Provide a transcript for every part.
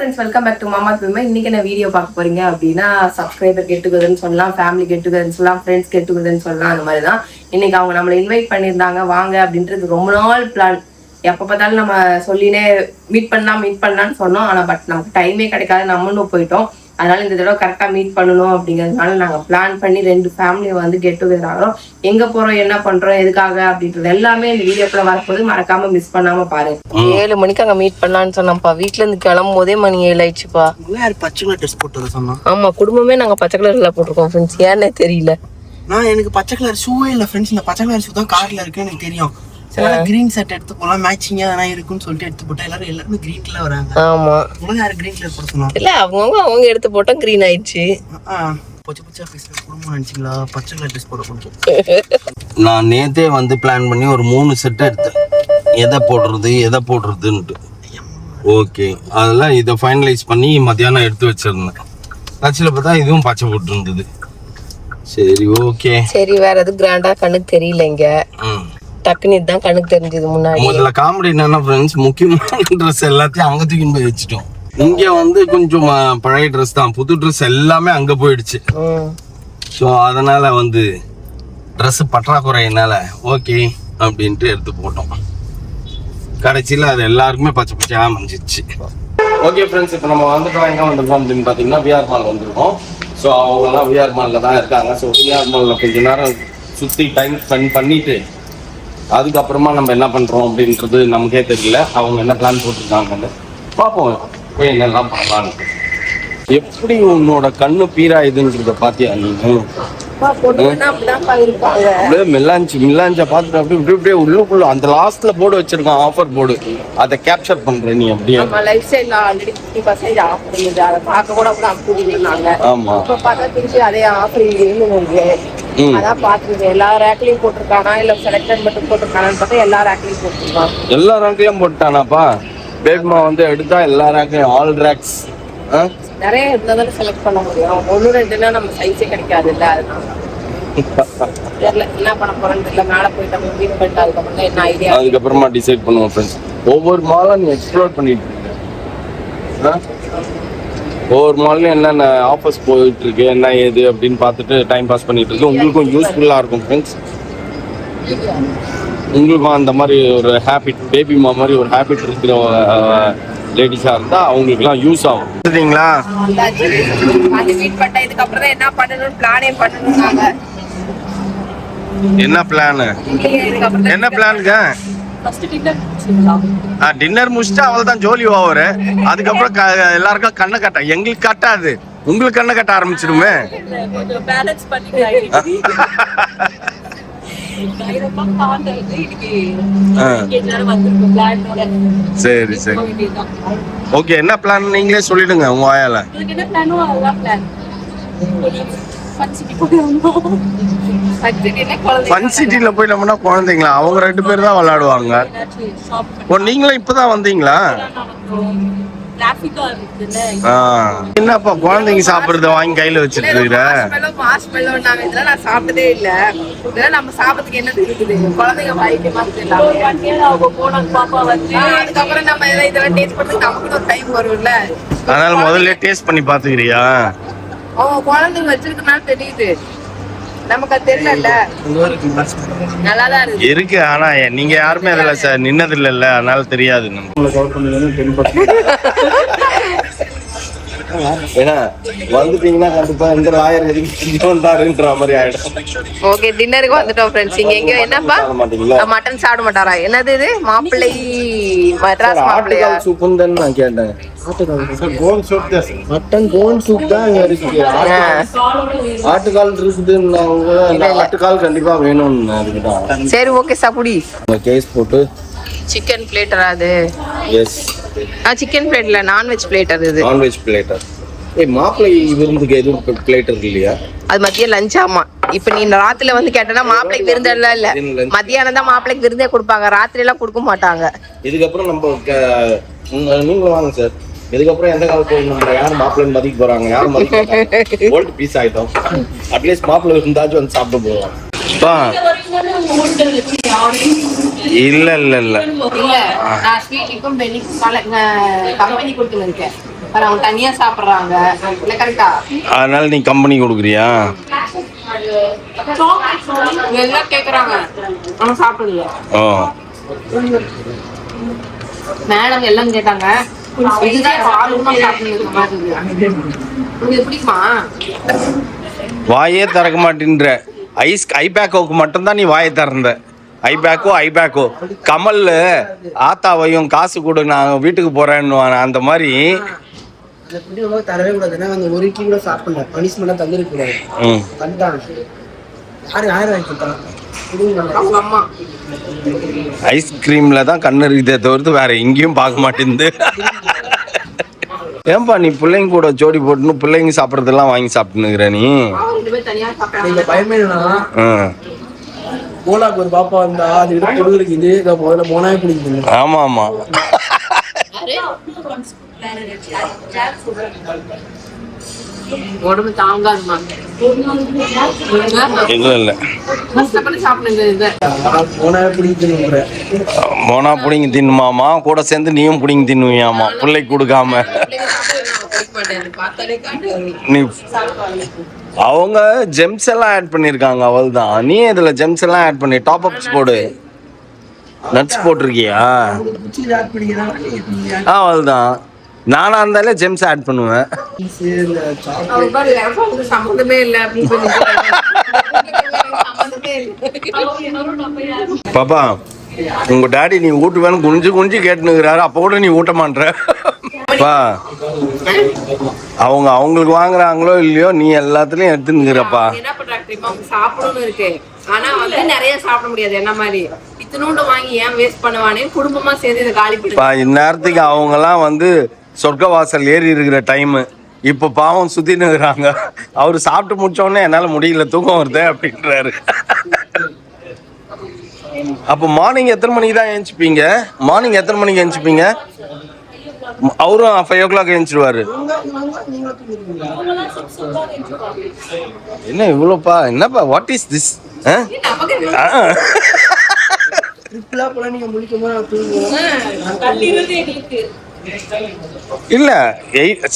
Friends, welcome back to மாமா film. இன்னைக்கு என்ன வீடியோ பார்க்க போறீங்க அப்படின்னா, சப்ஸ்கிரைபர் கெட் டுகெதர்னு சொல்லலாம், ஃபேமிலி கெட் டுகெதர்னு சொல்லலாம், ஃப்ரெண்ட்ஸ் கெட் டுகெதர்னு சொல்லலாம். அந்த மாதிரி தான் இன்னைக்கு அவங்க நம்மளை இன்வைட் பண்ணியிருந்தாங்க வாங்க அப்படின்றது. ரொம்ப நாள் பிளான். எப்போ பார்த்தாலும் நம்ம சொல்லினே மீட் பண்ணலாம்னு சொன்னோம். ஆனால் பட் நமக்கு டைமே கிடைக்காது, நம்மளும் போயிட்டோம். அதனால இந்த தடவை கரெக்டாக மீட் பண்ணணும் அப்படிங்கிறதுனால நாங்கள் பிளான் பண்ணி 2 ஃபேமிலியை வந்து கெட் டுகெதர் ஆகிறோம். எங்கே போகிறோம், என்ன பண்ணுறோம், எதுக்காக அப்படின்றது எல்லாமே இந்த வீடியோக்குள்ள வரப்போது. மறக்காம மிஸ் பண்ணாம பாருங்க. 7 மணிக்கு அங்கே மீட் பண்ணலான்னு சொன்னோம்ப்பா. வீட்டுல இருந்து கிளம்பும் போதே மணி 7 ஆயிடுச்சுப்பா. பச்சை கலர் ட்ரெஸ் போட்டு சொன்னோம். ஆமா, குடும்பமே நாங்கள் பச்சை கலர்ல போட்டிருக்கோம் ஃப்ரெண்ட்ஸ். ஏன்னே தெரியல. எனக்கு பச்சை கலர் ஷூவே இல்லை ஃப்ரெண்ட்ஸ். இந்த பச்சை கலர் ஷூ தான் கார்ல இருக்கு எனக்கு தெரியும். கிரீன் ஷர்ட் எடுத்து போலாம், மேட்சிங்கா எதனா இருக்குன்னு சொல்லிட்டு எடுத்து போட்டா எல்லாரும் கிரீன் கலர் வராங்க. ஆமா, உங்களுக்கு யாரு கிரீன் கலர் போட சொன்னாங்க? இல்ல, அவங்க எடுத்து போட்டா கிரீன் ஆயிடுச்சு. பச்சை பேசுற குடும்பம் நினைச்சீங்களா? பச்சை கலர் ட்ரெஸ் போட கொஞ்சம். நான் நேத்தே வந்து பிளான் பண்ணி ஒரு 3 செட் எடுத்தேன். எதை போடுறதுன்ட்டு. ஓகே, அதெல்லாம் இதை ஃபைனலைஸ் பண்ணி மத்தியானம் எடுத்து வச்சிருந்தேன். கட்சியில் பார்த்தா இதுவும் பச்சை போட்டு இருந்தது. சரி, ஓகே. சரி, வேற எதுவும் கிராண்டா கண்ணுக்கு தெரியல. இங்க டக்குனு இதுதான் கண்ணுக்கு தெரிஞ்சது. முன்னாடி முதல்ல காமெடி என்னன்னா ஃப்ரெண்ட்ஸ், முக்கியமான ட்ரெஸ் எல்லாத்தையும் அங்கே தூக்கி போய் வச்சுட்டோம். இங்க வந்து கொஞ்சம் பழைய ட்ரெஸ் தான், புது ட்ரெஸ் எல்லாமே அங்க போயிடுச்சு. ஸோ அதனால வந்து ட்ரெஸ் பற்றாக்குறையினால ஓகே அப்படின்ட்டு எடுத்து போட்டோம். கடைசியில் அது எல்லாருக்குமே பச்சை பச்சையாக அமைஞ்சிச்சு. ஓகே ஃப்ரெண்ட்ஸ், இப்போ நம்ம வந்துட்டோம். எங்கே வந்திருக்கோம் அப்படின்னு பார்த்தீங்கன்னா விஆர் மால் வந்திருக்கோம். ஸோ அவங்கெல்லாம் விஆர் மாலில் தான் இருக்காங்க. ஸோ விஆர் மாலில் கொஞ்சம் நேரம் சுற்றி டைம் ஸ்பெண்ட் பண்ணிட்டு அதுக்கப்புறமா நம்ம என்ன பண்ணுறோம் அப்படின்றது நமக்கே தெரியல. அவங்க என்ன பிளான் போட்டிருக்காங்கன்னு பார்ப்போம். போய் என்னெல்லாம் பண்ணலான்னு. எப்படி உன்னோட கண்ணு பீராயுதுன்றத பாத்தியா நீங்க? அப்படியே மில்லாஞ்ச பாத்துட்டு அப்படியே உள்ளுக்குள்ள அந்த லாஸ்ட்ல போர்டு வச்சிருக்கான், ஆஃபர் போர்டு. அதை கேப்சர் பண்ற நீ அப்படியே. ஆமா, அதான் பாத்துருக்கேன். எல்லா ரேக்லயும் போட்டிருக்கானா இல்ல செலக்டட் மட்டும் போட்டிருக்கானான்னு பார்த்தா எல்லா ரேக்லயும் போட்டிருக்கான். எல்லா ரேக்லயும் போட்டானாப்பா. பேப்மா வந்து எடுத்தா எல்லா ரேக்லயும், ஆல் ரேக்ஸ். நிறைய இருந்தா தானே செலக்ட் பண்ண முடியும். 1-2னா நம்ம சைஸே கிடைக்காது இல்ல. தெரியல என்ன பண்ண போறோம்னு தெரியல. மேல போயிட்டு நம்ம மீட் பண்ணிட்டு அதுக்கப்புறம் தான் என்ன ஐடியா, அதுக்கப்புறமா டிசைட் பண்ணுவோம் ஃப்ரெண்ட்ஸ். ஒவ்வொரு மாலும் நீ எக்ஸ்ப்ளோர் பண்ணிட்டு இருக்க. ஒவ்வொரு மாலையும் என்னென்ன ஆஃபர்ஸ் போயிட்டு இருக்கு, என்ன ஏது அப்படின்னு பார்த்துட்டு டைம் பாஸ் பண்ணிட்டு இருக்கு. உங்களுக்கும் யூஸ்ஃபுல்லா இருக்கும் ஃப்ரெண்ட்ஸ். உங்களுக்கும் அந்த மாதிரி ஒரு ஹேபிட், பேபி மா மாதிரி ஒரு ஹேபிட் இருக்கிற லேடிஸா இருந்தா அவங்களுக்குலாம் யூஸ் ஆகும். சரிங்களா? மீட் பண்ண இதுக்கப்புறம் தான் என்ன பண்ணணும்னு பிளானே பண்ணணும்னாங்க. என்ன பிளான்? என்ன பிளானுங்க? டின்னர் முடிச்சுட்டு அவ்வளவுதான், ஜோலி ஓவர். அதுக்கப்புறம் எல்லாருக்கும் கண்ணை கட்ட, எங்களுக்கு கட்டாது, உங்களுக்கு கண்ணை கட்ட ஆரம்பிச்சிருமே. சரி சரி, ஓகே. என்ன பிளான் நீங்களே சொல்லிடுங்க உங்க வாயால. ஃபன் சிட்டில போய் நம்மனா குழந்தைங்களா? அவங்க 2 பேர் தான் விளையாடுவாங்க. ஓ, நீங்களும் இப்பதான் வந்தீங்களா? என்னப்பா குழந்தைங்க சாப்பிடுறத வாங்கி கையில வச்சுட்டு இருக்கிற? நான் சாப்பிட்டதே இல்ல. இதெல்லாம் நம்ம சாப்பிட்றதுக்கு என்ன இருக்குது? குழந்தைங்க அதுக்கப்புறம் நம்ம இதெல்லாம் டேஸ்ட் பண்ணுறதுக்கு நமக்கு ஒரு டைம் வரும்ல. அதனால முதல்ல டேஸ்ட் பண்ணி பாத்துக்கிறியா? குழந்தைங்க வச்சிருக்கனால தெரியுது, நமக்கு அது தெரியல. நல்லாதான் இருக்கு. ஆனா நீங்க யாருமே அதுல நின்னது இல்ல, அதனால தெரியாது. ஏன்னா வந்துட்டீங்கன்னா கண்டிப்பா இந்த லாயர் எதுக்கு வந்தாருன்ற மாதிரி ஆயிடும். ஓகே, டின்னருக்கு வந்துட்டோம் ஃப்ரெண்ட்ஸ். இங்க எங்க என்னப்பா மட்டன் சாப்பிட மாட்டாரா? என்னது இது? மாப்பிள்ளை மட்ராஸ் மாப்பிள்ளையா? சூப்புன்னு தான் நான் கேட்டேன். மட்டன் கோன் சூப் தான் இங்க இருக்கு. ஆட்டுக்கால் இருக்குது, ஆட்டுக்கால் கண்டிப்பா வேணும்னு அதுக்குதான். சரி, ஓகே சாப்பிடி. கேஸ் போட்டு சிக்கன் பிளேட்டரா அது? எஸ், சிக்கன் பிளேட்ல நான்வெஜ் பிளேட்டர். இது நான்வெஜ் பிளேட்டர். மாப்பிள்ளை விருந்துக்கு எதுவும் பிளேட்டர் இல்லையா? அது மதியம் லஞ்ச். ஆமா, இப்ப நீ ராத்திரில வந்து கேட்டனா மாப்பிள்ளைக்கு விருந்தெல்லாம் இல்ல, மத்தியானம் தான் மாப்பிள்ளைக்கு விருந்தே கொடுப்பாங்க, ராத்திரி எல்லாம் கொடுக்க மாட்டாங்க. இதுக்கப்புறம் நம்ம நீங்களும் வாங்க சார். இதுக்கப்புறம் எந்த காலத்துல நம்ம யாரும் மாப்பிள்ளை மதிக்க போறாங்க? யாரும் மதிக்க ஓல்ட் பீஸ் ஆயிட்டோம். அட்லீஸ்ட் மாப்பிள்ளை இருந்தாச்சும் வந்து சாப்பிட போவாங்க. இல்ல இல்ல இல்ல இல்ல நான் ஸ்வீட்டுக்கும் பென்னிக்கும் கம்பெனி கொடுத்துன்னு இருக்கேன். அவங்க தனியா சாப்பிடுறாங்க. இல்ல கரெக்டா? அதனால நீ கம்பெனி கொடுக்குறியா? எல்லாம் கேக்குறாங்க, ஆனா சாப்பிடல. ஓ மேடம் எல்லாம் கேட்டாங்க. இதுதான் ஆர்வமா சாப்பிடுறது மாதிரி இருக்கு. உங்களுக்கு பிடிக்குமா? வாயே திறக்க மாட்டேன்ற. ஐபேக்கோக்கு மட்டும்தான் நீ வாயை திறந்த. ஐபேக்கோ கமல் ஆத்தாவையும் காசு கொடு நான் வீட்டுக்கு போறேன்னு அந்த மாதிரி. தரவே கூடாதுன்னா அந்த ஒரு இட்லி கூட சாப்பிடல, பனிஷ்மெண்டா தந்துருக்க கூடாது. அவங்க அம்மா ஐஸ்கிரீம்ல தான் கண்ணு இருக்குதே தவிர்த்து வேற எங்கேயும் பார்க்க மாட்டேங்குது. ஏன்பா நீ பிள்ளைங்க கூட ஜோடி போட்டுன்னு பிள்ளைங்க சாப்பிட்றதெல்லாம் வாங்கி சாப்பிட்டுனுக்குற நீ? பயமே போலாக்கு ஒரு பாப்பா வந்தா அது கொடுக்குறது முதல்ல போனாவே பிடிக்குது. ஆமா ஆமா உடம்பு தாங்காதுமா. இல்ல இல்ல கஷ்டப்பட்டு சாப்பிடுங்க. போனாவே பிடிக்குது. மோனா புடிங்கி தின்னுமாமா, கூட சேர்ந்து நீயும் புடிங்கி தின்னுவியாமா பிள்ளைக்கு கொடுக்காம. நீ அவங்க ஜெம்ஸ் எல்லாம் ஆட் பண்ணிருக்காங்க, அவள் தான். நீ இதுல ஜெம்ஸ் எல்லாம் ஆட் பண்ணி டாப் அப்ஸ் போடு. நட்ஸ் போட்டிருக்கியா? அவள் தான். நானா இருந்தாலே ஜெம்ஸ் ஆட் பண்ணுவேன். சம்மந்தமே இல்ல பாப்பா உங்க டாடி நீ ஊட்டுவேன்னு குஞ்சு கேட்டுனுக்குறாரு, அப்ப கூட நீ ஊட்ட மாட்ற. அவங்களுக்கு வாங்குறாங்களோ இல்லையோ நீ எல்லாத்துலயும் எடுத்துனுக்குறப்பா. என்ன பண்றாங்க தெரியுமா? சாப்பிடணும் இருக்கு, ஆனா வந்து நிறைய சாப்பிட முடியாது. என்ன மாதிரி இத்தனோண்டு வாங்கி ஏன் வேஸ்ட் பண்ணுவானே, குடும்பமா சேர்ந்து இதை காலி பண்ணி. இந்நேரத்துக்கு அவங்க எல்லாம் வந்து சொர்க்க வாசல் ஏறி இருக்கிற டைம். இப்ப பாவம் சுத்தின்னு இருக்கிறாங்க. அவரு சாப்பிட்டு முடிச்ச உடனே என்னால முடியல, தூக்கம் வருது அப்படின்றாரு. அப்ப மார்னிங் எத்தனை மணிக்கு தான் எழுந்துப்பீங்க? மார்னிங் எத்தனை மணிக்கு எழுந்துப்பீங்க? அவரும் 5 o'clock எழுந்துருவாரு. என்ன இவ்வளோப்பா? என்னப்பா வாட் இஸ் திஸ்? இல்ல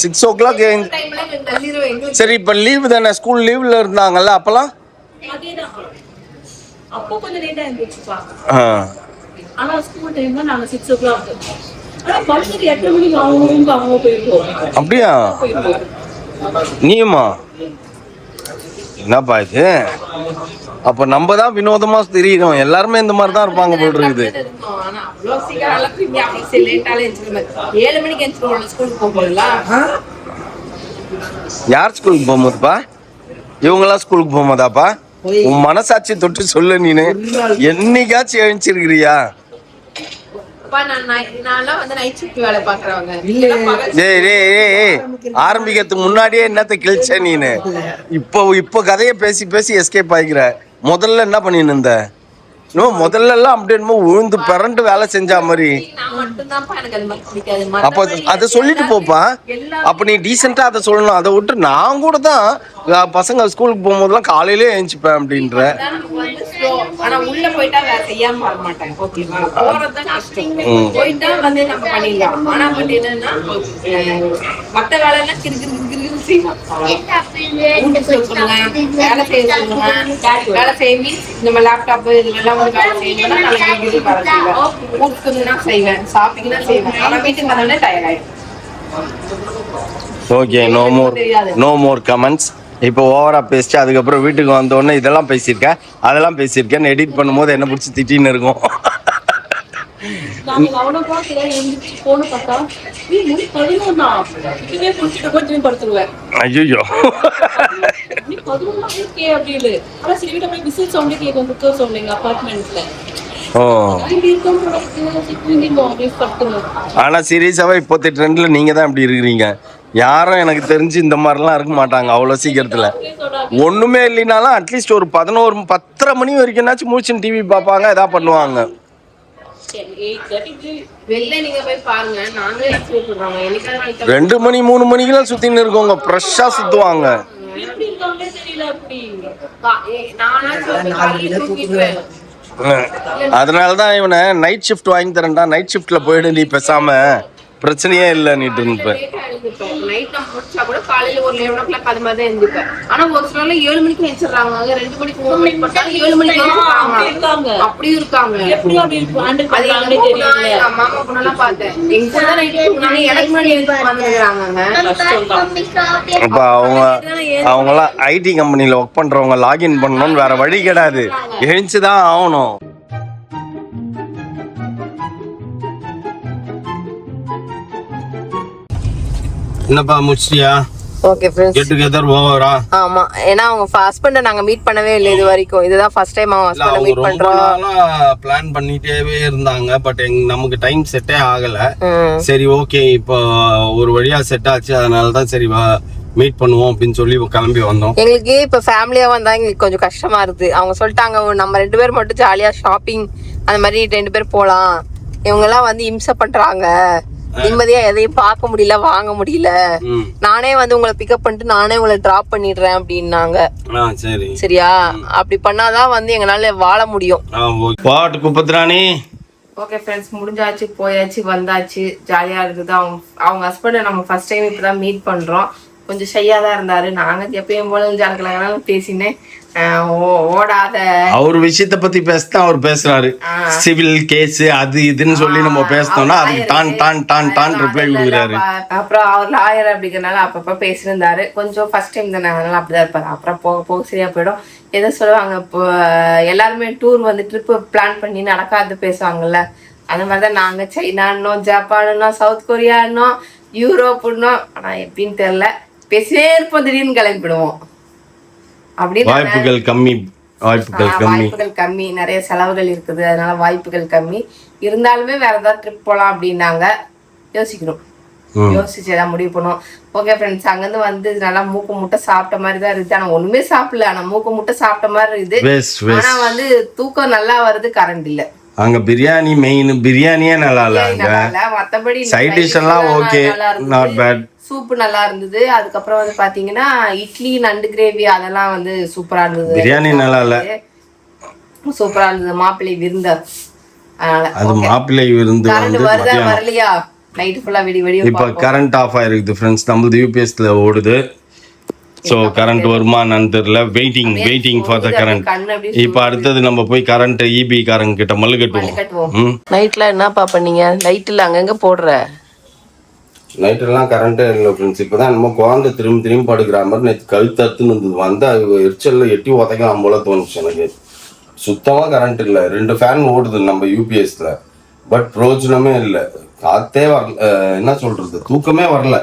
6 o'clock. சரி இப்ப லீவு தானே, ஸ்கூல் லீவ்ல இருந்தாங்கல்ல அப்பெல்லாம்? அப்போ கொஞ்சம் லேட்டா இருந்துச்சுப்பா. ஆனா ஸ்கூல் டைம்ல நாங்க 6 o'clock. ஆனா பஸ்ஸுக்கு 8 மணிக்கு அவங்க போயிருக்கோம். அப்படியா? நீயுமா? என்னப்பா இது? அப்ப நம்ம தான் வினோதமா தெரியும். எல்லாருமே இந்த மாதிரி தான் இருப்பாங்க போல் இருக்குது. யார் ஸ்கூலுக்கு போகும்போதுப்பா? இவங்கெல்லாம் ஸ்கூலுக்கு போகும்போதாப்பா? உன் மனசாட்சி தொட்டு சொல்லு. நீனு என்னைக்காச்சும் எழுந்திருக்கிறியா? ஆரம்பிக்கிறதுக்கு முன்னாடியே என்னத்த கிழிச்ச நீனு? இப்போ கதையை பேசி எஸ்கேப் ஆகிக்கிற. முதல்ல என்ன பண்ணின்னு இருந்த? முதல்ல எல்லாம் அப்படி என்னமோ உழுந்து பிறண்டு வேலை செஞ்சா மாதிரி. அப்ப அதை சொல்லிட்டு போப்பா. அப்ப நீ டீசெண்டா அதை சொல்லணும். அதை விட்டு நான் கூட தான் பசங்க ஸ்கூலுக்கு போகும்போதெல்லாம் காலையிலே எழுந்துப்பேன் அப்படின்ற. Okay, no more comments. இப்போ ஓவரா பேசிட்டு அதுக்கப்புறம் வீட்டுக்கு வந்தோடனே இதெல்லாம் பேசியிருக்கேன் அதெல்லாம் பேசியிருக்கேன்னு எடிட் பண்ணும்போது என்ன பிடிச்சி திட்டின்னு இருக்கும். ஐயோ ஆனா சீரியஸாவே இப்போதைய ட்ரெண்ட்ல நீங்க தான் இப்படி இருக்கிறீங்க. யாரும் எனக்கு தெரிஞ்சு இந்த மாதிரிலாம் இருக்க மாட்டாங்க அவ்வளோ சீக்கிரத்துல. ஒண்ணுமே இல்லைனாலும் அட்லீஸ்ட் ஒரு 11-10 மணி வரைக்கும்னாச்சும் மூச்சுன்னு டிவி பார்ப்பாங்க, எதா பண்ணுவாங்க. 2 மணி 3 மணிக்கெல்லாம் சுத்தின்னு இருக்கவங்க ஃப்ரெஷ்ஷா சுத்துவாங்க. அதனாலதான் இவனை நைட் ஷிஃப்ட் வாங்கி தரேன்டா, நைட் ஷிஃப்ட்ல போயிடு நீ பேசாம, பிரச்சனையே இல்லைன்னுட்டு இருப்பேன். நைட் நம்ம முடிச்சா கூட காலையில ஒரு 11 o'clock அது மாதிரி தான் எழுந்திருப்பேன். ஆனா ஒரு சில 7 மணிக்கு எழுந்திருறாங்க, 2 மணிக்கு 3 மணிக்கு போட்டாலும் 7 மணிக்கு எழுந்திருக்காங்க. அப்படியும் இருக்காங்க. மாமா பொண்ணெல்லாம் பார்த்தேன், எங்க கூட தான் நைட்டு தூங்குனாங்க, எனக்கு முன்னாடி எழுந்திருச்சு வந்துருக்காங்க. அப்ப அவங்களாம் ஐடி கம்பெனில ஒர்க் பண்றவங்க லாகின் பண்ணணும்னு வேற வழி கிடையாது, எழுந்துதான் ஆகணும். என்னப்பா முடிச்சியா? ஓகே ஃப்ரெண்ட்ஸ், கெட் டுகெதர் ஓவரா? ஆமா, ஏன்னா அவங்க ஹஸ்பண்ட நாங்க மீட் பண்ணவே இல்லை இது வரைக்கும். இதுதான் ஃபர்ஸ்ட் டைம் அவங்க ஹஸ்பண்ட மீட் பண்றோம். பிளான் பண்ணிட்டேவே இருந்தாங்க, பட் நமக்கு டைம் செட்டே ஆகல. சரி ஓகே, இப்போ ஒரு வழியா செட் ஆச்சு, அதனால தான் சரி மீட் பண்ணுவோம் அப்படின்னு சொல்லி கிளம்பி வந்தோம். எங்களுக்கு இப்ப ஃபேமிலியா வந்தா எங்களுக்கு கொஞ்சம் கஷ்டமா இருக்கு. அவங்க சொல்லிட்டாங்க நம்ம 2 பேர் மட்டும் ஜாலியா ஷாப்பிங் அந்த மாதிரி 2 பேர் போலாம், இவங்க எல்லாம் வந்து இம்சை பண்றாங்க, நிம்மதியா எதையும் பார்க்க முடியல, வாங்க முடியல, நானே வந்து உங்களை பிக்கப் பண்ணிட்டு நானே உங்களை டிராப் பண்ணிடுறேன் அப்படின்னாங்க. சரியா, அப்படி பண்ணாதான் வந்து எங்களால வாழ முடியும். ஓகே ஃப்ரெண்ட்ஸ், முடிஞ்சாச்சு, போயாச்சு, வந்தாச்சு, ஜாலியா இருக்குது. அவங்க ஹஸ்பண்டை நம்ம ஃபர்ஸ்ட் டைம் இப்பதான் மீட் பண்றோம். கொஞ்சம் ஷையா தான் இருந்தாரு. நாங்க எப்பயும் போல ஜாலக்கலாங்க பேசினேன், ஓடாத அவர் விஷயத்த பத்தி பேசினா அவர் பேசுறாரு, சிவில் கேஸ் அது இதுன்னு சொல்லி நம்ம பேசணும்னா அதுக்கு டான் டான் டான் டான் ரிப்ளை கொடுக்குறாரு. அப்புறம் அவர் லாயர் அப்படிங்கறனால அப்பப்ப பேசியிருந்தாரு. கொஞ்சம் ஃபர்ஸ்ட் டைம் தானே, அதனால அப்படிதான் இருப்பாரு. அப்புறம் போக போக சரியா போயிடும். எதை சொல்லுவாங்க, இப்போ எல்லாருமே டூர் வந்து ட்ரிப்பு பிளான் பண்ணி நடக்காது பேசுவாங்கல்ல, அந்த மாதிரிதான் நாங்க சைனான்னோ, ஜப்பானோ, சவுத் கொரியானோ, யூரோப்புன்னோ, ஆனா எப்படின்னு தெரியல, பேசினே இருப்போம், திடீர்னு கிளம்பிடுவோம். அப்படின்னு வாய்ப்புகள் கம்மி, நிறைய செலவுகள் இருக்குது, அதனால வாய்ப்புகள் கம்மி. இருந்தாலுமே வேற ஏதாவது ட்ரிப் போலாம் அப்படின்னாங்க. யோசிக்கிறோம், யோசிச்சு ஏதாவது முடிவு பண்ணுவோம். ஓகே ஃப்ரெண்ட்ஸ், அங்கிருந்து வந்து நல்லா மூக்கு முட்டை சாப்பிட்ட மாதிரி தான் இருக்குது. ஆனா ஒண்ணுமே சாப்பிடல, ஆனா மூக்கு முட்டை சாப்பிட்ட மாதிரி இருக்குது. ஆனா வந்து தூக்கம் நல்லா வருது, கரண்ட் இல்ல. அங்க பிரியாணி மெயின், பிரியாணியே நல்லா இல்ல, மத்தபடி சைட் டிஷ் எல்லாம் ஓகே, நாட் பேட். சூப்பு நல்லா இருந்தது. அதுக்கப்புறம் வந்து பாத்தீங்கன்னா இட்லி, நண்டு கிரேவி அதெல்லாம் வந்து சூப்பரா இருந்தது. பிரியாணி நல்லா இல்ல, சூப்பரா இருந்தது. மாப்பிள்ளை விருந்து, அதனால அது மாப்பிள்ளை விருந்து வந்து வரலையா, நைட் ஃபுல்லா விடிய இப்ப கரண்ட் ஆஃப் ஆயிருக்குது ஃப்ரெண்ட்ஸ், நம்மளது யூபிஎஸ்ல ஓடுது. ஸோ கரண்ட் வருமானு தெரியல, வெயிட்டிங் ஃபார் த கரண்ட். இப்போ அடுத்தது நம்ம போய் கரண்ட் இபி காரங்க கிட்ட மல்லு கட்டுவோம். நைட்ல என்னப்பா பண்ணீங்க? நைட்ல அங்கங்க போடுற நைட்டெல்லாம் கரண்ட்டே இல்லை ஃப்ரெண்ட்ஸ். இப்போ தான் நம்ம குழந்தை திரும்பி படுக்கிற மாதிரி நேற்று கழுத்தத்துன்னு இருந்தது, வந்து அது எரிச்சலில் எட்டி உதைக்கலாம் போல தோணுச்சு எனக்கு. சுத்தமாக கரண்ட் இல்லை, 2 ஃபேன் ஓடுது நம்ம யூபிஎஸ்ல, பட் பிரோஜனமே இல்லை, காற்றே வரல, என்ன சொல்கிறது, தூக்கமே வரல.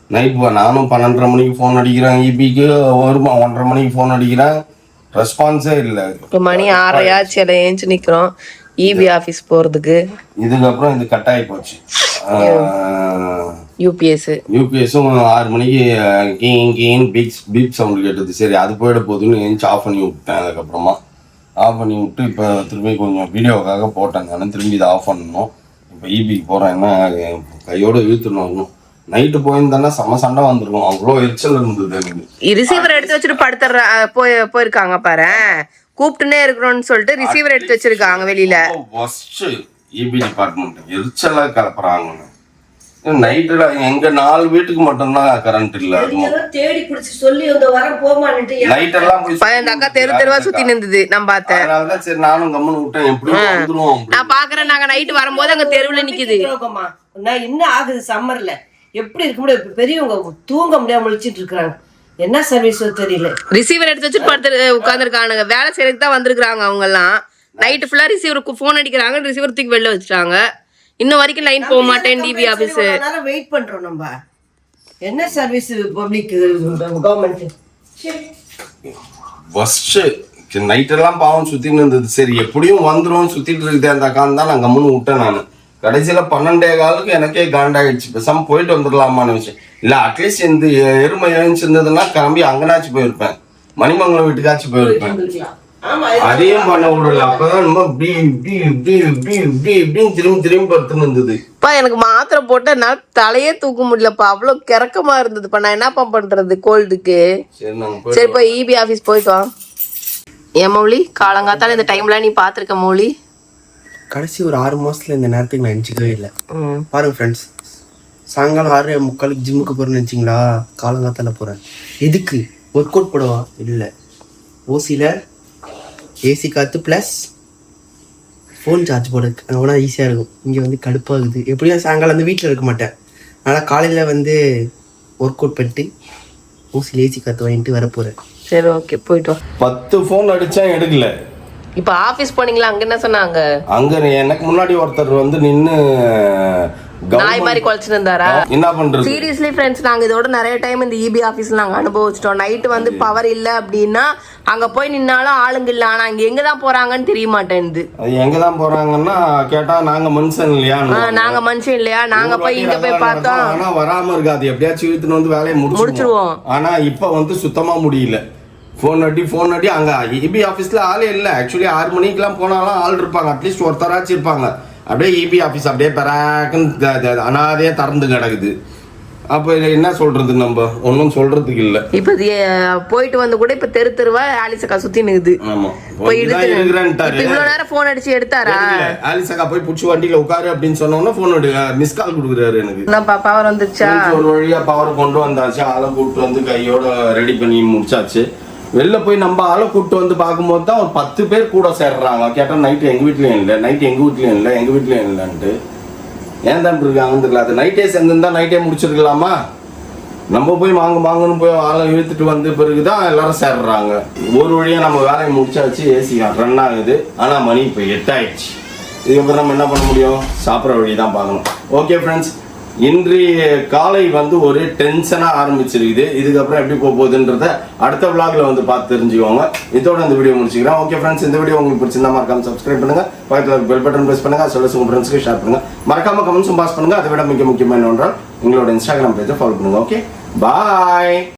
நைட் நானும் 12:30 மணிக்கு ஃபோன் அடிக்கிறேன், இபிக்கு வருமா 1:30 மணிக்கு ஃபோன் அடிக்கிறேன், ரெஸ்பான்ஸே இல்லை. இப்போ மணி 6 ஆச்சு, ஏஞ்சி நிற்கிறோம் இபி ஆஃபீஸ் போகிறதுக்கு. இதுக்கப்புறம் இது கட் ஆகி போச்சு. யூபிஎஸும் 6 மணிக்கு பீப் சவுண்ட் கேட்டது. சரி அது போயிட போகுதுன்னு ஏஞ்சி ஆஃப் பண்ணி விட்டேன். அதுக்கப்புறமா ஆஃப் பண்ணி விட்டு இப்போ திரும்பி கொஞ்சம் வீடியோக்காக போட்டேன், நான் திரும்பி இதை ஆஃப் பண்ணணும். இப்போ இபிக்கு போகிறேன், என்ன கையோடு இழுத்துணும். இன்னும் நைட்டு போயிருந்தானே செம்ம சண்டை வந்துருக்கும், அவ்வளோ எரிச்சல் இருந்தது எனக்கு. ரிசீவர் எடுத்து வச்சுட்டு படுத்துற போயிருக்காங்க பாரு, கூப்பிட்டுனே இருக்கிறோம்னு சொல்லிட்டு ரிசீவர் எடுத்து வச்சிருக்காங்க வெளியில. இபி டிபார்ட்மெண்ட் எரிச்சலா கலப்புறாங்க. நைட்டுல எங்க 4 வீட்டுக்கு மட்டும்தான் கரண்ட் இல்ல. தேடி பிடிச்சி சொல்லி வர போமான்னுட்டு நைட் எல்லாம் அந்த அக்கா தெருவா சுத்தி நின்றுது, நான் பார்த்தேன். அதனாலதான் சரி நானும் கம்மன் விட்டேன், எப்படியும் வந்துருவோம். நான் பாக்குறேன், நாங்க நைட்டு வரும்போது அங்க தெருவுல நிக்குது. இன்னும் ஆகுது சம்மர்ல, எப்படி இருக்க முடியும், பெரியவங்க தூங்க முடியாம முழிச்சிட்டு இருக்காங்க, என்ன சர்வீஸ் தெரியல. ரிசீவர் எடுத்து வச்சுட்டு படுத்து உட்காந்துருக்கானுங்க, வேலை செய்யறதுக்கு தான் வந்திருக்காங்க அவங்க எல்லாம். நைட்டு ஃபுல்லா ரிசீவருக்கு போன் அடிக்கிறாங்க, ரிசீவர் தூக்கி வெளில வச்சுட்டாங்க. இன்னும் வரைக்கும் லைன் போக மாட்டேன் டிவி ஆபீஸ். வெயிட் பண்றோம் நம்ம, என்ன சர்வீஸ் பப்ளிக் கவர்மெண்ட். நைட் எல்லாம் பாவம் சுத்தின்னு இருந்தது. சரி எப்படியும் வந்துரும், சுத்திட்டு இருக்குது அந்த அக்கான்னு தான் நான் கம்முன்னு விட்டேன். நான் கடைசியில 12:15 எனக்கே காண்டாயிடுச்சு, பேசாம போயிட்டு வந்துடலாமான்னு விஷயம். இல்ல அட்லீஸ்ட் இந்த எருமை எழுந்திருந்ததுன்னா கிளம்பி அங்கனாச்சு போயிருப்பேன், மணிமங்கலம் வீட்டுக்காச்சும் போயிருப்பேன். அதையும் பண்ண விடல. அப்பதான் திரும்பி படுத்துன்னு இருந்தது. எனக்கு மாத்திரை போட்டு என்னால தலையே தூக்க முடியலப்பா, அவ்வளவு கிறக்கமா இருந்ததுப்பா. நான் என்னப்பா பண்றது கோல்டுக்கு? சரி போய் இபி ஆபீஸ் போயிட்டு வா. ஏன் மௌலி காலங்காத்தால இந்த டைம்ல நீ பாத்திருக்க மௌலி? கடைசி ஒரு 6 மாசத்துல இந்த நேரத்துக்கு நான் நினச்சிக்கவே இல்லை. பாருங்க ஃப்ரெண்ட்ஸ், சாயங்காலம் 6:45 ஜிம்முக்கு போகிறேன்னு நினச்சிங்களா? காலங்காத்தால போகிறேன். எதுக்கு? ஒர்க் அவுட் போடவா? இல்லை, ஓசியில் ஏசி காற்று ப்ளஸ் ஃபோன் சார்ஜ் போடுறதுக்கு அங்கே ஈஸியாக இருக்கும். இங்கே வந்து கடுப்பாகுது. எப்படியும் சாயங்காலம் வந்து வீட்டில் இருக்க மாட்டேன். அதனால் காலையில் வந்து ஒர்க் அவுட் பண்ணிட்டு ஓசியில் ஏசி காற்று வாங்கிட்டு வர போகிறேன். சரி ஓகே போயிட்டு வா. 10 ஃபோன் அடிச்சா எடுக்கல. இப்ப ஆபீஸ் போனீங்களா? அங்க என்ன சொன்னாங்க? அங்க எனக்கு முன்னாடி ஒருத்தர் வந்து நின்னு நாய் மாதிரி குலைச்சிட்டு இருந்தாரா? என்ன பண்றது? சீரியஸ்லி ஃப்ரெண்ட்ஸ், நாங்க இதோட நிறைய டைம் இந்த இபி ஆபீஸ்ல நாங்க அனுபவிச்சிட்டோம். நைட்டு வந்து பவர் இல்ல அப்படின்னா அங்க போய் நின்னாலும் ஆளுங்க இல்ல. ஆனா அங்க எங்க தான் போறாங்கன்னு தெரிய மாட்டேங்குது. எங்க தான் போறாங்கன்னா கேட்டா நாங்க மனுஷன் இல்லையா, நாங்க மனுஷன் இல்லையா, நாங்க போய் இங்க போய் பார்த்தோம். ஆனா வராம இருக்காது, எப்படியாச்சும் இழுத்துன்னு வந்து வேலையை முடிச்சிருவோம். ஆனா இப்ப வந்து சுத்தமா முடியல. ஃபோன் அடி அங்க இபி ஆஃபீஸ்ல ஆளே இல்லை. ஆக்சுவலி 6 மணிக்கெல்லாம் போனாலும் ஆள் இருப்பாங்க, அட்லீஸ்ட் ஒருத்தராச்சும் இருப்பாங்க. அப்படியே இபி ஆஃபீஸ் அப்படியே பராக்குன்னு அனாதையே திறந்து கிடக்குது. அப்போ என்ன சொல்றது, நம்ம ஒன்றும் சொல்றதுக்கு இல்லை. இப்ப போயிட்டு வந்து கூட இப்ப தெருவா ஆலிசக்கா சுத்தி நிக்குது. ஆமா, இவ்வளவு நேரம் போன் அடிச்சு எடுத்தாரா? ஆலிசக்கா போய் புடிச்சு வண்டியில உட்காரு அப்படின்னு சொன்னோன்னா போன் மிஸ் கால் கொடுக்குறாரு எனக்கு. பவர் வந்துருச்சா? ஒரு வழியா பவர் கொண்டு வந்தாச்சு. ஆளை கூப்பிட்டு வந்து கையோட ரெடி பண்ணி முடிச்சாச்சு. வெளில போய் நம்ம ஆளை கூப்பிட்டு வந்து பார்க்கும்போது தான் ஒரு 10 பேர் கூட சேர்றாங்க. கேட்டால் நைட்டு எங்கள் வீட்லேயும் இல்லை, நைட்டு எங்கள் வீட்லேயும் இல்லைன்ட்டு. ஏன் தான் இப்படி இருக்காங்கன்னு தெரியல. அது நைட்டே சேர்ந்துருந்தா நைட்டே முடிச்சிருக்கலாமா? நம்ம போய் வாங்கன்னு போய் ஆளை இழுத்துட்டு வந்து பிறகு தான் எல்லாரும் சேர்றாங்க. ஒரு வழியாக நம்ம வேலையை முடிச்சாச்சு. ஏசி ரன் ஆகுது. ஆனால் மணி இப்போ 8 ஆயிடுச்சு. இதுக்கப்புறம் நம்ம என்ன பண்ண முடியும்? சாப்பிட்ற வழி தான் பார்க்கணும். ஓகே ஃப்ரெண்ட்ஸ், இன்றைய காலை வந்து ஒரு டென்ஷனாக ஆரம்பிச்சிருக்குது. இதுக்கப்புறம் எப்படி போகுதுன்றத அடுத்த விளாக்ல வந்து பார்த்து தெரிஞ்சுக்கோங்க. இதோட இந்த வீடியோ முடிச்சுக்கிறேன். ஓகே ஃப்ரெண்ட்ஸ், இந்த வீடியோ உங்களுக்கு பிடிச்சிருந்தா மறக்காம சப்ஸ்கிரைப் பண்ணுங்க, பக்கத்தில் பெல் பட்டன் ப்ரெஸ் பண்ணுங்க, சொல்லுங்க உங்க ஃப்ரெண்ட்ஸ்க்கு ஷேர் பண்ணுங்க, மறக்காம கமெண்ட்ஸும் பாஸ் பண்ணுங்க. அதை விட முக்கியமாக என்னவென்றால் உங்களோட இன்ஸ்டாகிராம் பேஜை ஃபாலோ பண்ணுங்க. ஓகே, பாய்.